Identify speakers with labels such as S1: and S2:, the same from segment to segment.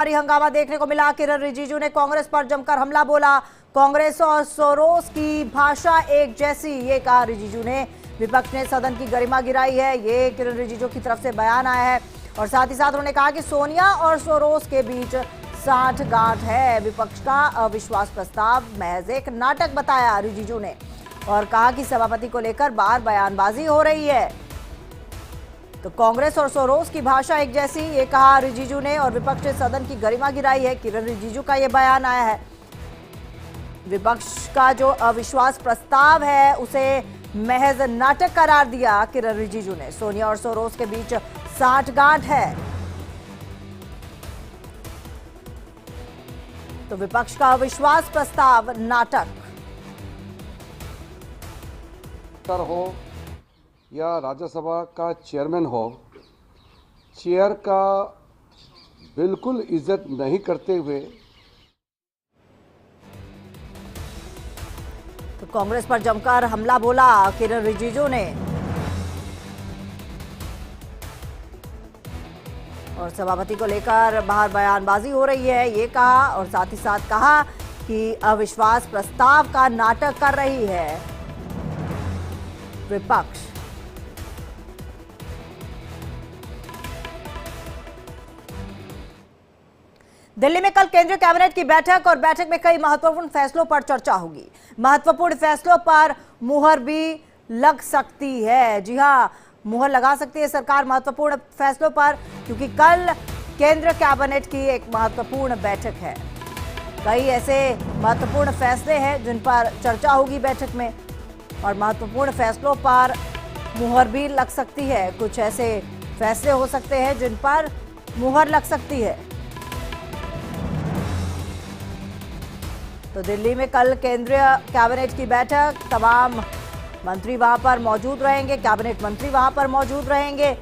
S1: भारी हंगामा देखने को मिला। किरण रिजिजू ने कांग्रेस पर जमकर हमला बोला। कांग्रेस और सोरोस की भाषा एक जैसी, ये कहा रिजिजू ने। विपक्ष ने सदन की गरिमा गिराई है, ये किरण रिजिजू की तरफ से बयान आया है। और साथ ही साथ उन्होंने कहा कि सोनिया और सोरोस के बीच साठगांठ है। विपक्ष का अविश्वास प्रस्ताव महज एक नाटक बताया रिजिजू ने, और कहा कि सभापति को लेकर बार बयानबाजी हो रही है। तो कांग्रेस और सोरोस की भाषा एक जैसी, ये कहा रिजिजू ने। और विपक्ष ने सदन की गरिमा गिराई है, किरण रिजिजू का ये बयान आया है। विपक्ष का जो अविश्वास प्रस्ताव है उसे महज नाटक करार दिया किरण रिजिजू ने। सोनिया और सोरोस के बीच साठगांठ है, तो विपक्ष का अविश्वास प्रस्ताव नाटक।
S2: हो या राज्यसभा का चेयरमैन हो, चेयर का बिल्कुल इज्जत नहीं करते हुए
S1: तो कांग्रेस पर जमकर हमला बोला किरण रिजिजू ने, और सभापति को लेकर बाहर बयानबाजी हो रही है, ये कहा। और साथ ही साथ कहा कि अविश्वास प्रस्ताव का नाटक कर रही है विपक्ष। दिल्ली में कल केंद्रीय कैबिनेट की बैठक, और बैठक में कई महत्वपूर्ण फैसलों पर चर्चा होगी। महत्वपूर्ण फैसलों पर मुहर भी लग सकती है। जी हां, मुहर लगा सकती है सरकार महत्वपूर्ण फैसलों पर, क्योंकि कल केंद्रीय कैबिनेट की एक महत्वपूर्ण बैठक है। कई ऐसे महत्वपूर्ण फैसले हैं जिन पर चर्चा होगी बैठक में, और महत्वपूर्ण फैसलों पर मुहर भी लग सकती है। कुछ ऐसे फैसले हो सकते हैं जिन पर मुहर लग सकती है। तो दिल्ली में कल केंद्रीय कैबिनेट की बैठक, तमाम मंत्री वहां पर मौजूद रहेंगे, कैबिनेट मंत्री वहां पर मौजूद रहेंगे।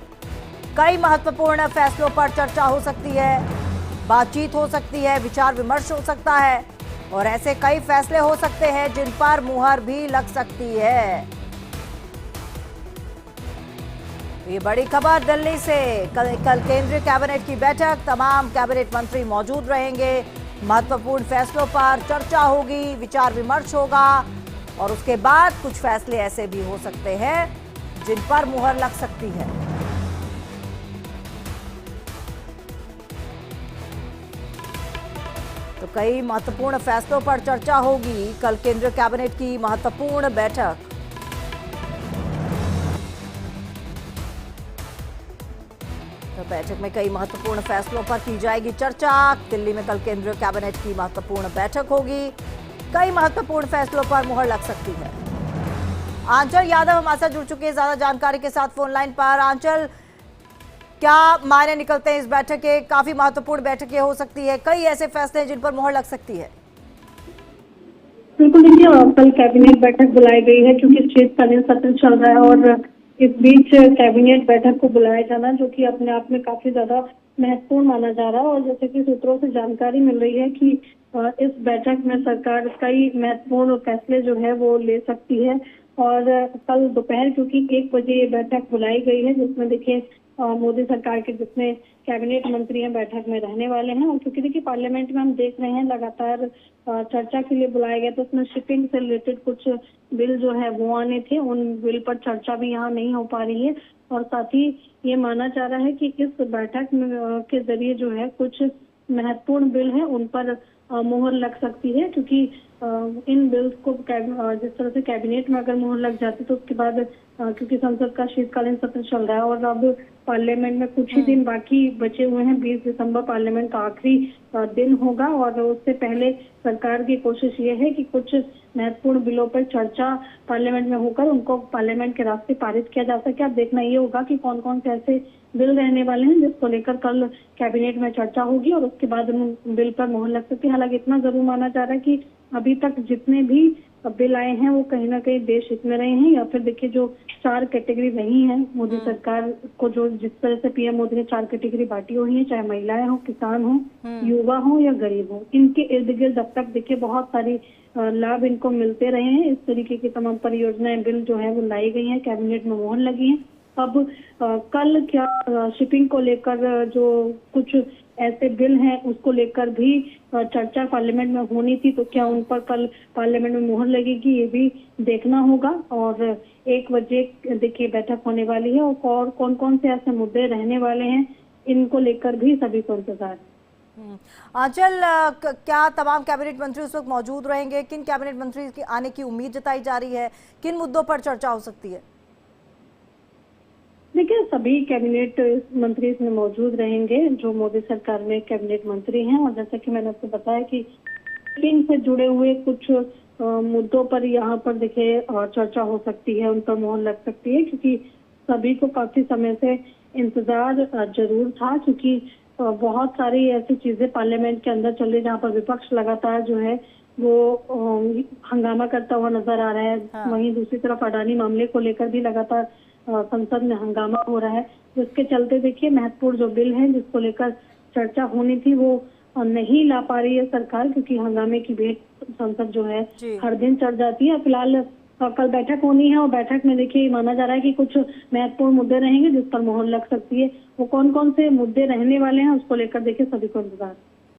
S1: कई महत्वपूर्ण फैसलों पर चर्चा हो सकती है, बातचीत हो सकती है, विचार विमर्श हो सकता है, और ऐसे कई फैसले हो सकते हैं जिन पर मुहर भी लग सकती है। ये बड़ी खबर दिल्ली से। कल केंद्रीय कैबिनेट की बैठक, तमाम कैबिनेट मंत्री मौजूद रहेंगे, महत्वपूर्ण फैसलों पर चर्चा होगी, विचार विमर्श होगा, और उसके बाद कुछ फैसले ऐसे भी हो सकते हैं जिन पर मुहर लग सकती है। तो कई महत्वपूर्ण फैसलों पर चर्चा होगी कल केंद्रीय कैबिनेट की महत्वपूर्ण बैठक। तो बैठक में कई महत्वपूर्ण फैसलों पर की जाएगी चर्चा। दिल्ली में कल केंद्रीय कैबिनेट की महत्वपूर्ण बैठक होगी, कई महत्वपूर्ण फैसलों पर मुहर लग सकती है। आंचल यादव हमारे साथ जुड़ चुके हैं ज्यादा जानकारी के साथ फोन लाइन पर। आंचल, क्या मायने निकलते हैं इस बैठक के? काफी महत्वपूर्ण बैठक ये हो सकती है, कई ऐसे फैसले हैं जिन पर मुहर लग सकती है।
S3: बिल्कुल, देखिए कल कैबिनेट बैठक बुलाई गई है क्योंकि शीतकालीन सत्र चल रहा है, और इस बीच कैबिनेट बैठक को बुलाया जाना जो कि अपने आप में काफी ज्यादा महत्वपूर्ण माना जा रहा है। और जैसे कि सूत्रों से जानकारी मिल रही है कि इस बैठक में सरकार कई महत्वपूर्ण फैसले जो है वो ले सकती है। और कल दोपहर क्योंकि 1 बजे ये बैठक बुलाई गई है, जिसमें देखिए मोदी सरकार के जितने कैबिनेट मंत्री हैं बैठक में रहने वाले हैं। और क्योंकि देखिए पार्लियामेंट में हम देख रहे हैं लगातार चर्चा के लिए बुलाया गया, तो उसमें शिपिंग से रिलेटेड कुछ बिल जो है वो आने थे, उन बिल पर चर्चा भी यहाँ नहीं हो पा रही है। और साथ ही ये माना जा रहा है कि इस बैठक में के जरिए जो है कुछ महत्वपूर्ण बिल हैं उन पर मुहर लग सकती है, क्योंकि इन बिल्स को जिस तरह से कैबिनेट में अगर मुहर लग जाती तो उसके बाद क्योंकि संसद का शीतकालीन सत्र चल रहा है और अब पार्लियामेंट में कुछ ही दिन बाकी बचे हुए हैं। 20 दिसंबर पार्लियामेंट का आखिरी दिन होगा, और उससे पहले सरकार की कोशिश ये है कि कुछ महत्वपूर्ण बिलों पर चर्चा पार्लियामेंट में होकर उनको पार्लियामेंट के रास्ते पारित किया जा सके। अब देखना ये होगा कि कौन कौन से ऐसे बिल रहने वाले हैं जिसको लेकर कल कैबिनेट में चर्चा होगी, और उसके बाद उन बिल पर मुहर लग सकती है। हालांकि इतना जरूर माना जा रहा है कि अभी तक जितने भी बिल आए हैं वो कहीं ना कहीं देश हित में रहे हैं, या फिर देखिए जो 4 कैटेगरी रही हैं मोदी सरकार को, जो जिस तरह से पीएम मोदी ने 4 कैटेगरी बांटी हुई है, चाहे महिलाएं हो, किसान हो, युवा हो या गरीब हो, इनके इर्द गिर्द अब तक देखिए बहुत सारी लाभ इनको मिलते रहे हैं। इस तरीके की तमाम परियोजनाएं बिल जो है वो लाई गई हैं, कैबिनेट में मुहर लगी है। अब कल क्या शिपिंग को लेकर जो कुछ ऐसे बिल हैं उसको लेकर भी चर्चा पार्लियामेंट में होनी थी, तो क्या उन पर कल पार्लियामेंट में मुहर लगेगी ये भी देखना होगा। और 1 बजे देखिए बैठक होने वाली है और कौन कौन से ऐसे मुद्दे रहने वाले हैं इनको लेकर भी सभी को इंतजार है।
S1: आंचल, क्या तमाम कैबिनेट मंत्री उस वक्त मौजूद रहेंगे? किन कैबिनेट मंत्री की आने की उम्मीद जताई जा रही है? किन मुद्दों पर चर्चा हो सकती है?
S3: देखिए, सभी कैबिनेट मंत्री इसमें मौजूद रहेंगे जो मोदी सरकार में कैबिनेट मंत्री हैं। और जैसा कि मैंने आपको बताया कि टीम से जुड़े हुए कुछ मुद्दों पर यहाँ पर देखिए चर्चा हो सकती है, उन पर मोहर लग सकती है, क्योंकि सभी को काफी समय से इंतजार जरूर था, क्योंकि बहुत सारी ऐसी चीजें पार्लियामेंट के अंदर चल रही जहाँ पर विपक्ष लगातार जो है वो हंगामा करता हुआ नजर आ रहा है।
S1: हाँ।
S3: वहीं दूसरी तरफ अडानी मामले को लेकर भी लगातार संसद में हंगामा हो रहा है, जिसके चलते देखिए महत्वपूर्ण जो बिल है जिसको लेकर चर्चा होनी थी वो नहीं ला पा रही है सरकार, क्योंकि हंगामे की भेंट संसद जो है हर दिन चढ़ जाती है। फिलहाल कल बैठक होनी है और बैठक में देखिए माना जा रहा है कि कुछ महत्वपूर्ण मुद्दे रहेंगे जिस पर मोहर लग सकती है। वो कौन कौन से मुद्दे रहने वाले हैं उसको लेकर देखिए सभी को इंतजार।